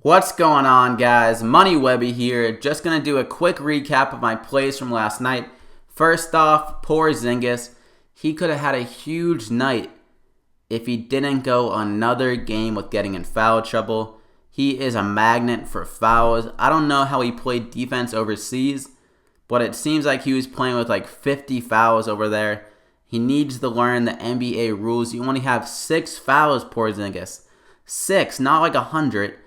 What's going on, guys? Money Webby here. Just going to do a quick recap of my plays from last night. First off, poor Porzingis. He could have had a huge night if he didn't go another game with getting in foul trouble. He is a magnet for fouls. I don't know how he played defense overseas, but it seems like he was playing with like 50 fouls over there. He needs to learn the NBA rules. You only have 6 fouls, Porzingis. 6, not like 100.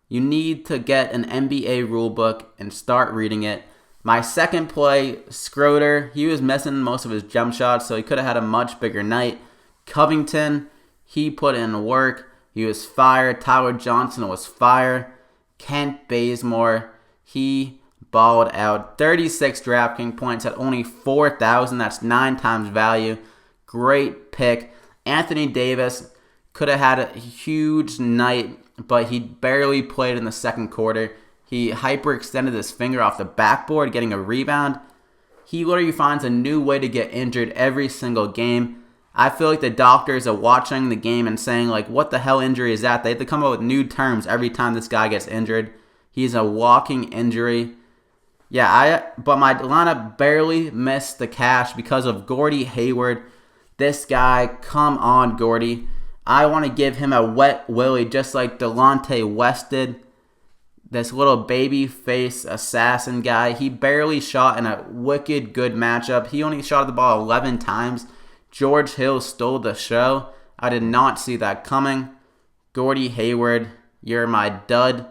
You need to get an NBA rulebook and start reading it. My second play, Schroeder, he was missing most of his jump shots, so he could have had a much bigger night. Covington, he put in work. He was fire. Tyler Johnson was fire. Kent Bazemore, he balled out. 36 DraftKings points at only 4,000. That's 9 times value. Great pick. Anthony Davis could have had a huge night, but he barely played in the second quarter. He hyperextended his finger off the backboard, getting a rebound. He literally finds a new way to get injured every single game. I feel like the doctors are watching the game and saying, like, what the hell injury is that? They have to come up with new terms every time this guy gets injured. He's a walking injury. But my lineup barely missed the cash because of Gordie Hayward. This guy, come on, Gordie. I want to give him a wet willy just like Delonte West did. This little baby face assassin guy. He barely shot in a wicked good matchup. He only shot the ball 11 times. George Hill stole the show. I did not see that coming. Gordie Hayward, you're my dud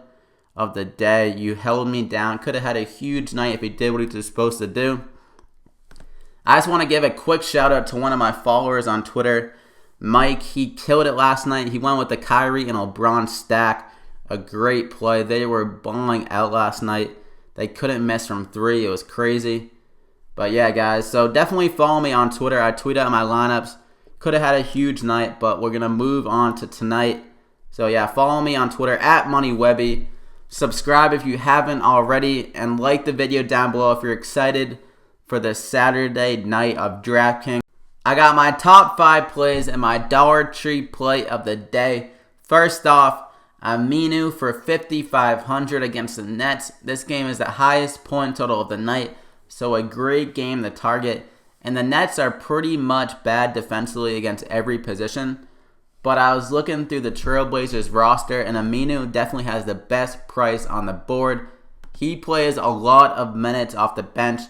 of the day. You held me down. Could have had a huge night if he did what he was supposed to do. I just want to give a quick shout out to one of my followers on Twitter, Mike. He killed it last night. He went with the Kyrie and LeBron stack. A great play. They were balling out last night. They couldn't miss from 3. It was crazy. But yeah, guys. So definitely follow me on Twitter. I tweet out my lineups. Could have had a huge night, but we're going to move on to tonight. So yeah, follow me on Twitter at MoneyWebby. Subscribe if you haven't already. And like the video down below if you're excited for the Saturday night of DraftKings. I got my top 5 plays and my Dollar Tree play of the day. First off, Aminu for 5,500 against the Nets. This game is the highest point total of the night, so a great game to target. And the Nets are pretty much bad defensively against every position. But I was looking through the Trailblazers roster, and Aminu definitely has the best price on the board. He plays a lot of minutes off the bench,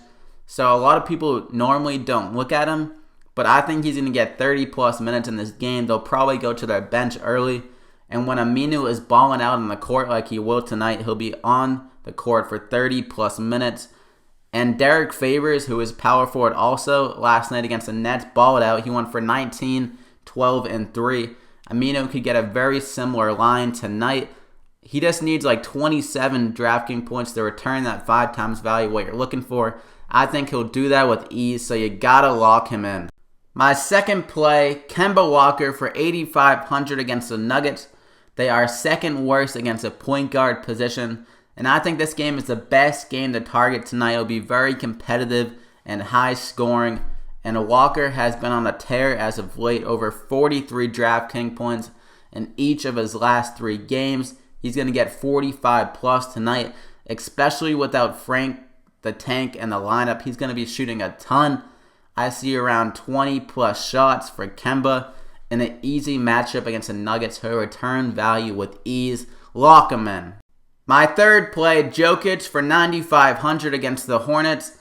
so a lot of people normally don't look at him. But I think he's going to get 30 plus minutes in this game. They'll probably go to their bench early. And when Aminu is balling out on the court like he will tonight, he'll be on the court for 30 plus minutes. And Derek Favors, who is power forward also, last night against the Nets, balled out. He went for 19, 12, and 3. Aminu could get a very similar line tonight. He just needs like 27 DraftKings points to return that 5 times value, what you're looking for. I think he'll do that with ease, so you gotta lock him in. My second play, Kemba Walker for 8,500 against the Nuggets. They are second worst against a point guard position. And I think this game is the best game to target tonight. It'll be very competitive and high scoring. And Walker has been on a tear as of late, over 43 DraftKings points in each of his last 3 games. He's going to get 45 plus tonight, especially without Frank the Tank in the lineup. He's going to be shooting a ton. I see around 20 plus shots for Kemba in an easy matchup against the Nuggets. He'll return value with ease. Lock him in. My third play, Jokic for 9,500 against the Hornets.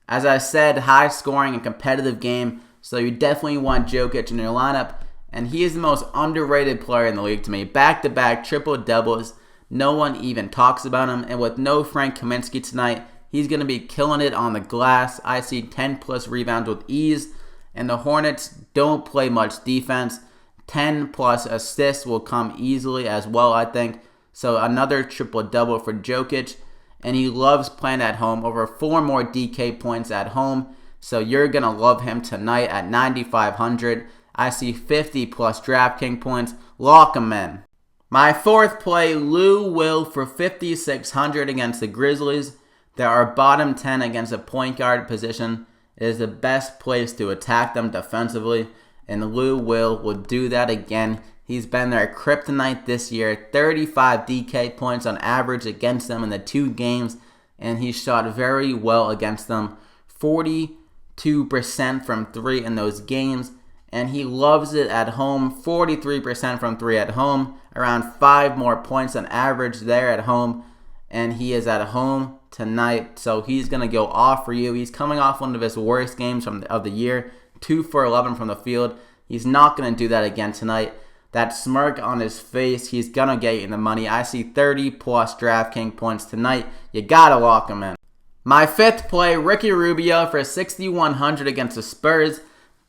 As I said, high scoring and competitive game, so you definitely want Jokic in your lineup. And he is the most underrated player in the league to me. Back-to-back triple doubles. No one even talks about him. And with no Frank Kaminsky tonight, he's going to be killing it on the glass. I see 10 plus rebounds with ease. And the Hornets don't play much defense. 10 plus assists will come easily as well, I think. So another triple-double for Jokic. And he loves playing at home. Over 4 more DK points at home. So you're going to love him tonight at 9,500. I see 50 plus DraftKings points. Lock him in. My fourth play, Lou Will for 5,600 against the Grizzlies. They are bottom 10 against a point guard position. It is the best place to attack them defensively. And Lou Will do that again. He's been their kryptonite this year. 35 DK points on average against them in the 2 games, and he shot very well against them. 42% from 3 in those games, and he loves it at home. 43% from 3 at home, around 5 more points on average there at home, and he is at home tonight, so he's going to go off for you. He's coming off one of his worst games of the year, 2 for 11 from the field. He's not going to do that again tonight. That smirk on his face, he's going to get you in the money. I see 30-plus DraftKings points tonight. You got to lock him in. My 5th play, Ricky Rubio for 6,100 against the Spurs.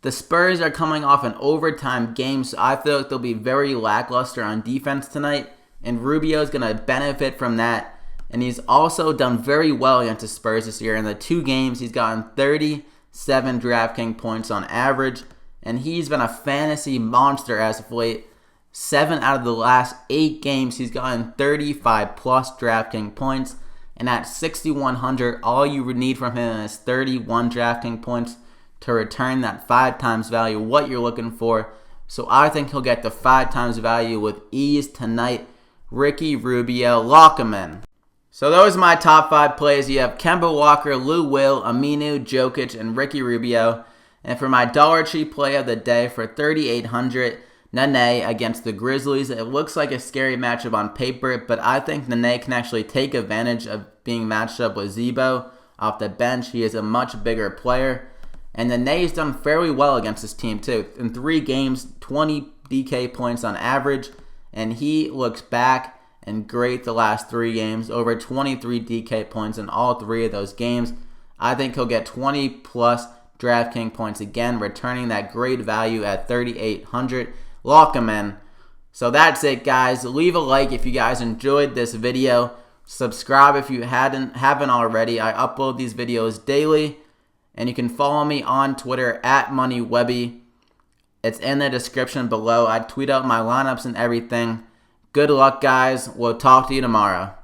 The Spurs are coming off an overtime game, so I feel like they'll be very lackluster on defense tonight, and Rubio is going to benefit from that. And he's also done very well against the Spurs this year. In the 2 games, he's gotten 37 DraftKings points on average, and he's been a fantasy monster as of late. 7 out of the last 8 games, he's gotten 35-plus DraftKings points. And at 6,100, all you would need from him is 31 DraftKings points to return that 5 times value, what you're looking for. So I think he'll get the 5 times value with ease tonight. Ricky Rubio, lock him in. So those are my top 5 plays. You have Kemba Walker, Lou Will, Aminu, Jokic, and Ricky Rubio. And for my dollar cheap play of the day for 3,800, Nene against the Grizzlies. It looks like a scary matchup on paper, but I think Nene can actually take advantage of being matched up with Zebo off the bench. He is a much bigger player. And Nene's done fairly well against this team too. In 3 games, 20 DK points on average, and he looks back and great the last 3 games. Over 23 DK points in all 3 of those games. I think he'll get 20-plus DraftKings points again, returning that great value at 3,800. Lock him in. So that's it, guys. Leave a like if you guys enjoyed this video. Subscribe if you haven't already. I upload these videos daily. And you can follow me on Twitter at MoneyWebby. It's in the description below. I tweet out my lineups and everything. Good luck, guys. We'll talk to you tomorrow.